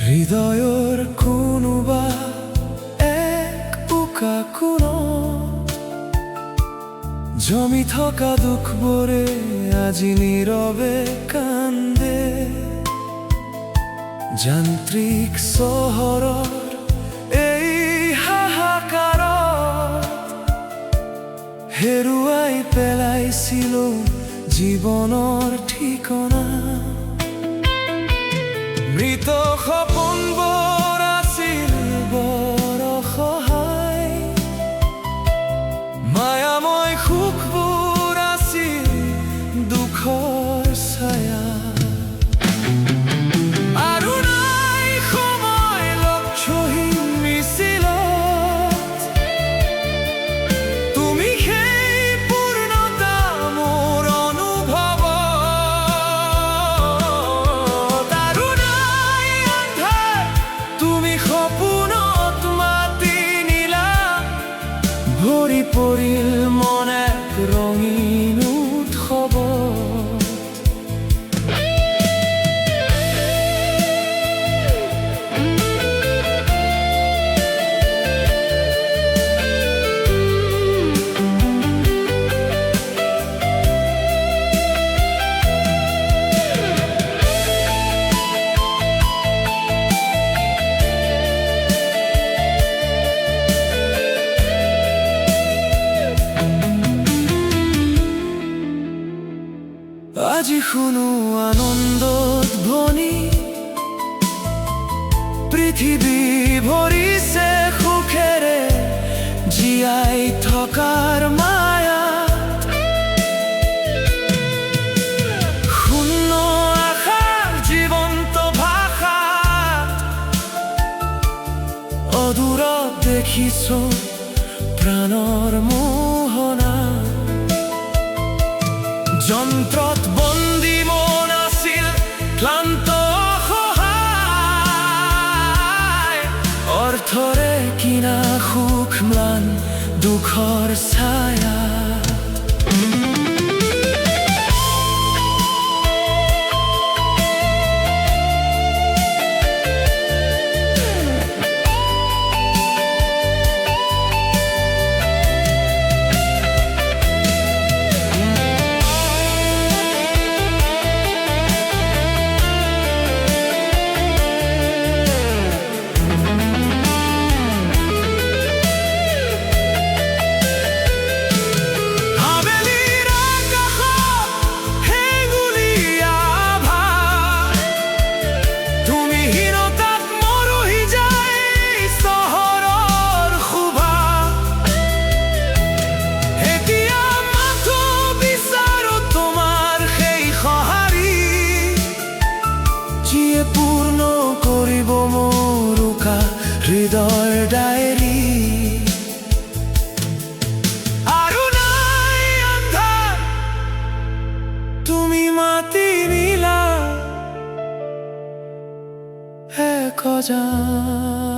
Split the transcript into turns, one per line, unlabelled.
হৃদয়ৰ কোনোবা এক উকা কোণত জমি থকা দুখবোৰে আজি নীৰৱে কান্দে। যান্ত্ৰিক চহৰৰ এই হাহাকাৰত হেৰুৱাই পেলাইছিলো জীৱনৰ ঠিকনা। মৃত সপোনবোৰ আছিল বৰ অসহায়, মায়াময় সুখবোৰ আছিল দুখৰ ছায়া। আৰু নাই সময় লক্ষ্যহীন মিছিলত, তুমি সেই পূৰ্ণতা মোৰ অনুভৱত। আৰু নাই আন্ধাৰ, তুমি সপোনত মাতি নিলা, ভৰি পৰিল মন এক ৰঙীন উৎসৱত। আজি শুনো আনন্দত ধ্বনি, পৃথিৱী ভৰিছে সুখেৰে জীয়াই থকাৰ মায়া। শূন্য আশাৰ জীৱন্ত ভাষা, অদূৰত দেখিছো প্ৰাণৰ মোহনা। যন্ত্ৰত বন্দী মন আছিল ক্লান্ত অসহায়, অৰ্থৰে কিনা সুখ ম্লান দুখৰ ছায়া। পূৰ্ণ কৰিব মোৰ উকা হৃদয়ৰ ডায়েৰী। আৰু নাই আন্ধাৰ, তুমি মাতি নিলা এক অজান